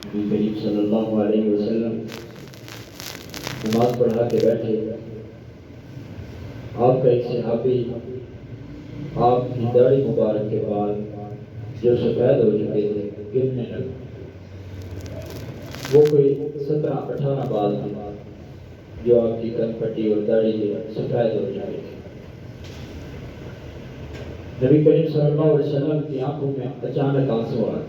نبی کریم صلی اللہ علیہ وسلم نماز پڑھا کے بیٹھے، آپ کا ایک صحابی آپ کی داڑھی مبارک کے بعد جو سفید ہو چکے تھے گرنے لگے۔ وہ کوئی 17-18 بال تھے جو آپ کی کن پٹی اور داڑھی جو سفید ہو چکے تھے۔ نبی کریم صلی اللہ علیہ وسلم کی آنکھوں میں اچانک آنسو آئے۔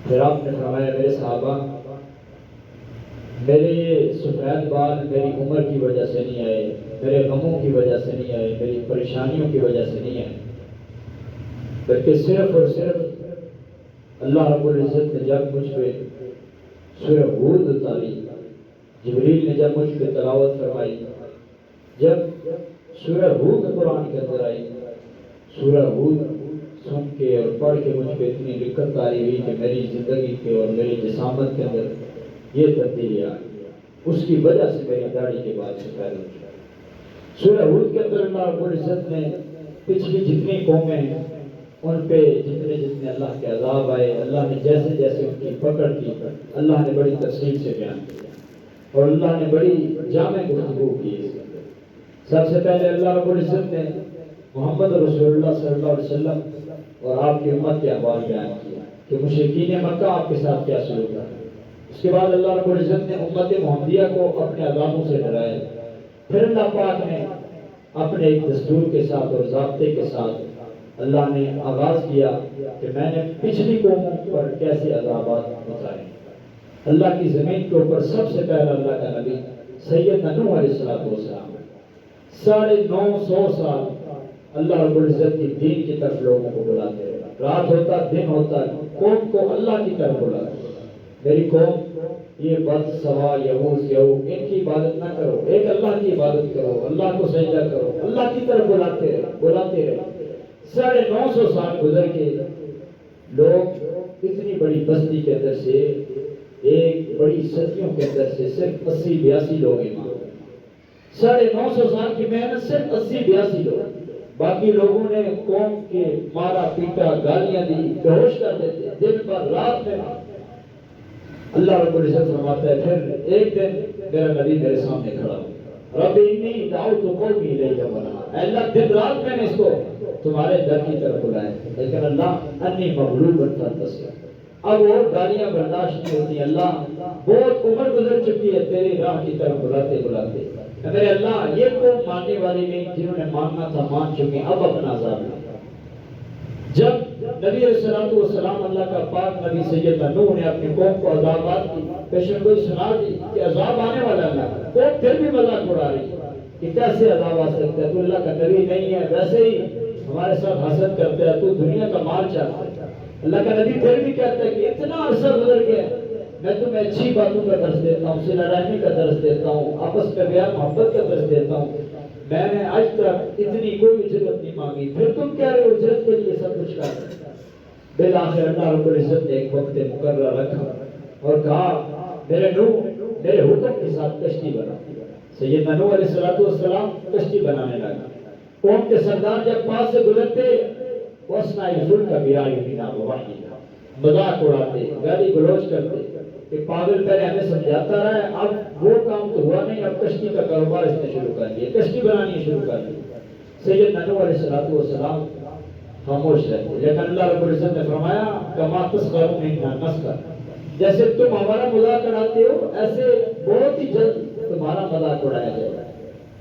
پھر آپ نے فرمایا میرے صحابہ، میرے یہ سفید بال میری عمر کی وجہ سے نہیں آئے، میرے غموں کی وجہ سے نہیں آئے، میری پریشانیوں کی وجہ سے نہیں آئے، بلکہ صرف اور صرف اللہ رب العزت نے جب مجھ پہ سورہ ہود اتاری، جبریل نے جب مجھ پہ تلاوت فرمائی، جب سورہ ہود قرآن کے اندر آئی، سورہ ہود سن کے اور پڑھ کے مجھ پہ اتنی دقت طاری ہوئی کہ میری زندگی کے اور میری جسامت کے اندر یہ تبدیلی آئی، اس کی وجہ سے میری داڑھی کے بعد سفید ہو چکی۔ سورہ ہود کے اندر اللہ رب العزت نے پچھلی جتنی قومیں ہیں ان پہ جتنے اللہ کے عذاب آئے، اللہ نے جیسے جیسے ان کی پکڑ کی، اللہ نے بڑی تفصیل سے بیان کیا اور اللہ نے بڑی جامع گفتگو کی اس کے اندر۔ سب سے پہلے اللہ رب العزت نے محمد رسول اللہ صلی اللہ علیہ وسلم اور آپ کی امت کے احوال بیان کیا کہ مشرکین مکہ آپ کے ساتھ کیا سلوک کر رہے ہیں۔ اس کے بعد اللہ رب العزت نے امت محمدیہ کو اپنے عذابوں سے ڈرایا۔ پھر اللہ پاک نے اپنے ایک دستور کے ساتھ اور ضابطے کے ساتھ اللہ نے آغاز کیا کہ میں نے پچھلی قوموں پر کیسے عذابات اتارے۔ اللہ کی زمین کے اوپر سب سے پہلا اللہ کا نبی سیدنا نوح علیہ السلام 950 سال اللہ رب العزت کی دین کی طرف لوگوں کو بلاتے رہے، رات ہوتا دن ہوتا قوم کو اللہ کی طرف بلاتے۔ میری قوم یہ بد سوا یہوز یہو ان کی عبادت نہ کرو، ایک اللہ کی عبادت کرو، اللہ کو سجدہ کرو، اللہ کی طرف بلاتے رہے۔ 950 سال گزر کے لوگ اتنی بڑی بستی کے اندر سے ایک بڑی صدیوں کے اندر سے صرف 80-82 لوگ ایمان لائے۔ 950 سال کی محنت سے 80-82 لوگ، باقی لوگوں نے قوم کے مارا پیٹا، گالیاں دی، بےہوش کر دیتے دن پر رات میں۔ اللہ رب العزت فرماتا ہے پھر ایک دن میرا نبی میرے سامنے کھڑا ہو، رب انی دعوت قومی الیک ونہا، اللہ دن رات میں نے اس کو تمہارے در کی طرف بلایا، لیکن اللہ انی مغلوب فانتصر، اب وہ گالیاں برداشت نہیں ہوتی، اللہ بہت عمر گزر چکی ہے تیری راہ کی طرف بلاتے بلاتے، میرے اللہ یہ قوم ماننے والی نہیں، جنہوں نے ماننا تھا مان چکے، اب اپنا عذاب لے۔ جب نبی علیہ السلام اللہ کا پاک نبی سیدنا نوح نے اپنی قوم کو عذابات کی پیشن گوئی سنا دی کہ عذاب آنے والا اللہ کا، قوم پھر بھی مذاق اڑا رہی کہ کیسے عذاب آ سکتا ہے، تو اللہ کا نبی نہیں ہے، ویسے ہی ہمارے ساتھ حسد کرتا ہے، تو دنیا کا مال چاہتا ہے۔ اللہ کا نبی پھر بھی کہتا ہے کہ اتنا عرصہ گزر گیا، میں تمہیں اچھی باتوں کا درس دیتا ہوں، صلہ رحمی کا درس دیتا ہوں، آپس میں پیار محبت کا درس دیتا ہوں، میں نے آج تک اتنی کوئی اجرت نہیں مانگی، پھر تم کہہ رہے ہو اجرت کے لیے سب کچھ کر رہے۔ بالآخر اللہ رب العزت نے ایک وقت مقررہ رکھا اور کہا میرے نوح میرے حکم کے ساتھ کشتی بنا۔ سیدنا نوح علیہ السلام کشتی بنانے لگا۔ قوم کے سردار جب پاس سے گزرتے وَأَصْنَعِ الْفُلْكَ بِأَعْيُنِنَا وَوَحْيِنَا، مذاق اڑاتے، گالی گلوچ کرتے کہ پاگل پہلے ہمیں سمجھاتا رہا ہے، اب وہ کام تو ہوا نہیں، اب کشتی کا کاروبار اس نے شروع کر دیا، کشتی بنانی شروع کر دی۔ سیدنا نوح علیہ السلام خاموش رہتے، لیکن اللہ رب العزت نے فرمایا کما تسخرون منا نسخر، جیسے تم ہمارا مذاق اڑاتے ہو ایسے بہت ہی جلد تمہارا مذاق اڑایا جائے گا۔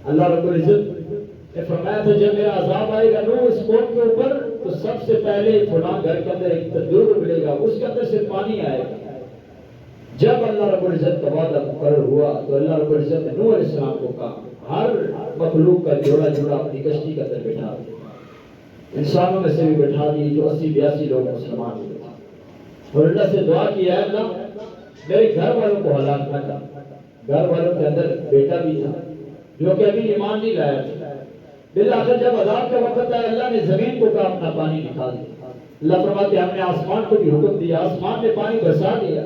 اللہ رب العزت نے فرمایا تھا جب میرا عذاب آئے گا نوح اس قوم کے اوپر تو سب سے پہلے فلاں گھر کے اندر ایک تندور ملے گا، اس کے اندر سے پانی آئے گا۔ جب اللہ رب العزت کا وعدہ مقرر ہوا تو اللہ رب العزت نے نوح علیہ السلام کو کہا ہر مخلوق کا جوڑا جوڑا اپنی کشتی کے اندر بٹھا دیا، انسانوں میں سے بھی بٹھا دی جو 80-82 لوگ مسلمان ہوئے تھے، اور اللہ سے دعا کی ہے اللہ میرے گھر والوں کو ہلاک نہ کر۔ گھر والوں کے اندر بیٹا بھی تھا جو کہ ابھی ایمان نہیں لایا تھا۔ بالآخر جب عذاب کا وقت آیا اللہ نے زمین کو کہا اپنا پانی نکال دیا۔ اللہ فرماتے ہم نے آسمان کو بھی حکم دیا، آسمان نے پانی برسا دیا۔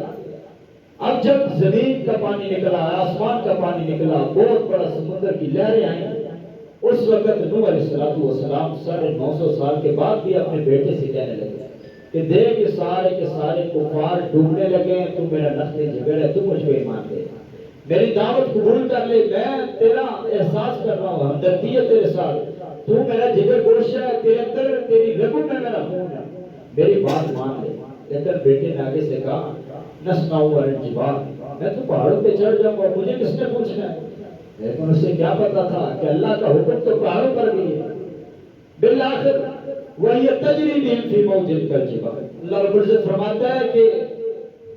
اب جب زمین کا پانی نکلا، آسمان کا پانی نکلا، بہت بڑا سمندر کی لہریں آئیں، اس وقت نوح علیہ السلام 950 سال کے بعد بھی اپنے بیٹے سے کہنے لگے کہ دیکھ یہ سارے کے سارے کفار ڈوبنے لگے ہیں، تو میرا نقل جگر ہے، تو مجھ کو ایمان دے، میری دعوت قبول کر لے، میں تیرا احساس کر رہا ہوں، ہمدردی ہے تیرے ساتھ، تو میرا جگر گوشت ہے، تیرے اندر تیری رگوں میں میرا خون ہے، میری بات مان لے۔ لیکن بیٹے نے آگے سے کہا نسمعوا علی الجبال، میں تو پہاڑوں پہ چڑھ جاؤں گا، مجھے کس نے پوچھنا ہے؟ لیکن اسے کیا پتا تھا کہ اللہ کا حکم تو پہاڑوں پر بھی ہے۔ بالآخر وَهِيَ تَجْرِي بِهِمْ فِي مَوْجٍ كَالْجِبَالِ، اللہ رب العزت فرماتا ہے کہ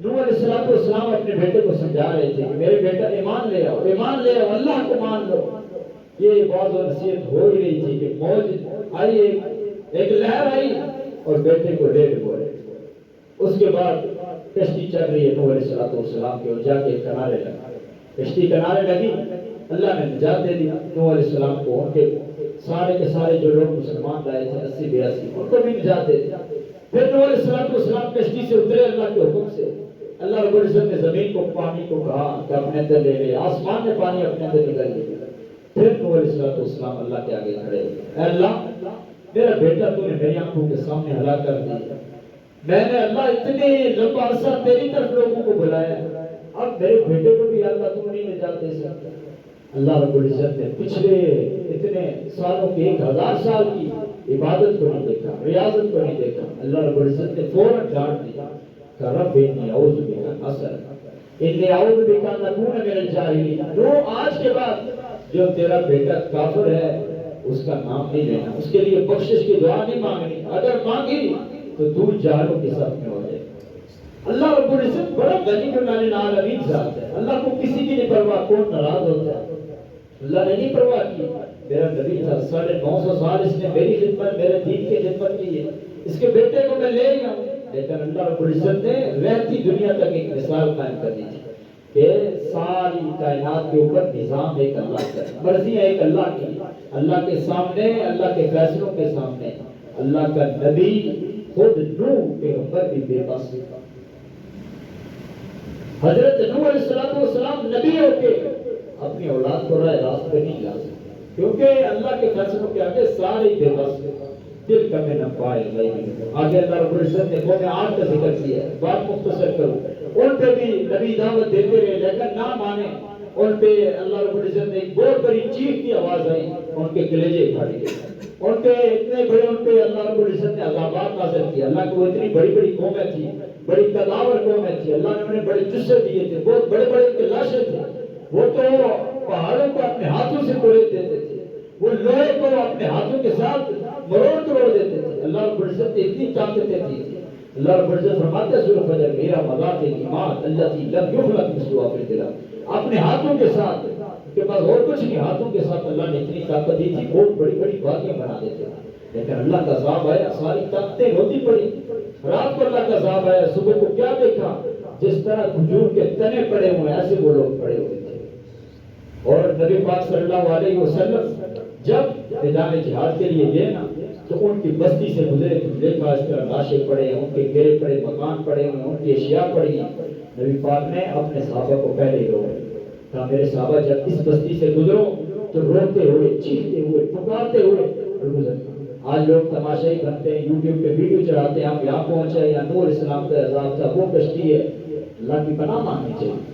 نوح علیہ السلام اپنے بیٹے کو سمجھا رہے تھے کہ میرے بیٹا ایمان لے آؤ، ایمان لے آؤ، اللہ کو مان لو۔ یہ بعض و نصیحت ہو ہی رہی تھی کہ موج آئی، ایک لہر آئی اور بیٹے کو لے ڈبوئے۔ اس کے بعد کشتی چل رہی ہے نوح علیہ السلام کے، اور جا کے کنارے لگا، کشتی کنارے لگی، اللہ نے نجات دے دی نوح علیہ السلام کو، ان کے سارے کے سارے جو لوگ مسلمان لائے تھے 80-82 ان کو بھی نجات دے دی۔ پھر نوح علیہ السلام کشتی سے اترے اللہ کے حکم سے، اللہ رب العزت نے زمین کو پانی کو کہا کہ اپنے اندر لے لے، آسمان نے پانی اپنے اندر نکل لیا۔ پھر نوح علیہ السلام اللہ کے آگے کھڑے ہوئے، اے اللہ میرا بیٹا تو نے میری آنکھوں کے سامنے ہلاک کر دیا، میں نے اللہ اتنے لمبا عرصہ تیری طرف لوگوں کو بلایا، اب میرے بیٹے کو بھی اللہ تم نہیں نجات دے سکتا۔ اللہ رب العزت نے پچھلے اتنے سالوں کے 1000 سال کی عبادت کو نہیں دیکھا، ریاضت کو نہیں دیکھا، اللہ رب العزت نے فوراً ڈانٹ دیا کہ رب انی اعوذ بک ان اسألک انی اعوذ بک ان اکون من الجاہلین۔ تو آج کے بعد جو تیرا بیٹا کافر ہے اس کا نام نہیں لینا، اس کے لیے بخشش کی دعا نہیں مانگنی، اگر مانگی تو دور جاہلوں کے ساتھ میں ہو جائے۔ اللہ رب العزت بڑا غنی العالمین ذات ہے، اللہ کو کسی کی نہیں پرواہ، کون ناراض ہوتا ہے؟ اللہ نے نہیں پرواہ کی۔ میرا نبی تھا 950 سال اس نے میری خدمت، میرے دین کی خدمت کی ہے، اس کے بیٹے کو میں لے گیا ہوں، لیکن اللہ رب العزت نے رہتی دنیا تک ایک مثال قائم کر دی تھی کہ ساری کائنات کے اوپر نظام ایک اللہ کا، مرضی ہے ایک اللہ کی، اللہ کے سامنے، اللہ کے فیصلوں کے سامنے اللہ کا نبی خود نوح پیغمبر بھی بے بس تھا۔ حضرت نوح علیہ السلام نبی ہو کے اپنی اولاد کو راہ راست پہ نہیں لا سکتے، کیونکہ اللہ کے فیصلوں کے آگے سارے بے بس تھے۔ دل کا میں نفائے آگے اللہ رب العزت نے قوم عاد کا ذکر کیا ہے، بات مختصر کروں، ان پہ بھی نبی دعوت دیتے رہے لیکن نہ مانے، ان پہ اللہ رب العزت نے ایک بہت بڑی چیخ کی آواز آئی، ان کے کلیجے پھٹ گئے، ان پہ اتنے بڑے، ان پہ اللہ رب العزت نے عذابات نازل کیا۔ اللہ کو اتنی بڑی بڑی قومیں تھی، بڑی قداور قومیں تھی، اللہ نے انہیں بڑے جثے دیے تھے، بہت بڑے بڑے ان کے لاشیں تھے، وہ تو پہاڑوں کو اپنے ہاتھوں سے توڑ دیتے تھے، وہ لوہے کو اپنے ہاتھوں کے ساتھ مروڑ توڑ دیتے تھے۔ اللہ رب العزت نے اتنی طاقتیں دی تھی۔ اللہ رب العزت فرماتے ہیں سورۃ فجر، میرا مذاق ایمان الذی لم یخلق مثلها فی البلاد، اپنے ہاتھوں کے ساتھ، ان کے پاس اور کچھ نہیں، ہاتھوں کے ساتھ اللہ نے اتنی طاقت دی تھی، بہت بڑی بڑی وادیاں بنا دیتے تھے، لیکن اللہ کا عذاب آیا، ساری طاقتیں روتی پڑی۔ رات کو اللہ کا عذاب آیا، صبح کو کیا دیکھا؟ جس طرح کھجور کے تنے پڑے ہوئے ایسے وہ لوگ پڑے ہوئے تھے۔ اور نبی پاک صلی اللہ علیہ وسلم جب میدان جہاد کے لیے گئے نا تو ان کی بستی سے گزرے تو دیکھا اس طرح لاشیں پڑے ہیں، ان کے گرے پڑے مکان پڑے ہیں، ان کی اشیاء پڑی ہیں۔ نبی پاک نے اپنے صحابہ کو پہلے ہی روکا کہا میرے صحابہ جب اس بستی سے گزرو تو روتے ہوئے، چیختے ہوئے، پکارتے ہوئے گزرنا۔ آج لوگ تماشائی بنتے ہیں، یوٹیوب پہ ویڈیو چڑھاتے ہیں، ہم یہاں پہنچے یا نوح علیہ السلام کا عذاب تھا، وہ کشتی ہے، اللہ کی پناہ مانگنی چاہیے۔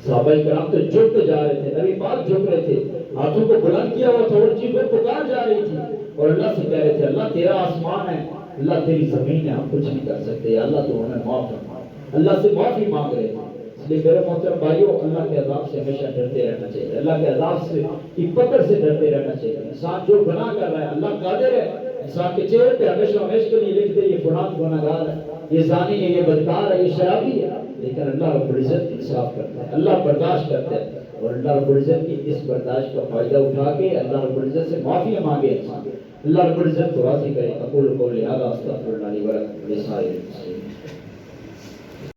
صحابہ کرام تو جھکتے جا رہے تھے، نبی پاک جھک رہے تھے، ہاتھوں کو بلند کیا ہوا تھا اور چیخیں پکار جا رہی تھی، اور اللہ سے کہہ رہے تھے اللہ تیرا آسمان ہے، اللہ تیری زمین ہے، ہم کچھ نہیں کر سکتے، اللہ تو ہمیں معاف فرما۔ اللہ سے معافی مانگ رہے تھے۔ اس لیے میرے محترم بھائیوں، اللہ کے عذاب سے ہمیشہ ڈرتے رہنا چاہیے، اللہ کے عذاب سے کی پکڑ سے ڈرتے رہنا چاہیے۔ انسان جو گناہ کر رہا ہے اللہ قادر ہے انسان کے چہرے پہ ہمیشہ ہمیشہ کے لیے لکھ دے یہ فلان گناہگار ہے، یہ زانی ہے، یہ بدکار ہے، یہ شرابی ہے، لیکن اللہ رب العزت انصاف کرتا ہے، اللہ برداشت کرتا ہے، اور اللہ رب العزت کی اس برداشت کا فائدہ اٹھا کے اللہ رب العزت سے معافی مانگے انسان، اللہ رب العزت کو راضی کرے۔ اقول قولی ھذا استغفر اللہ لی ولکم ولسائر المسلمین۔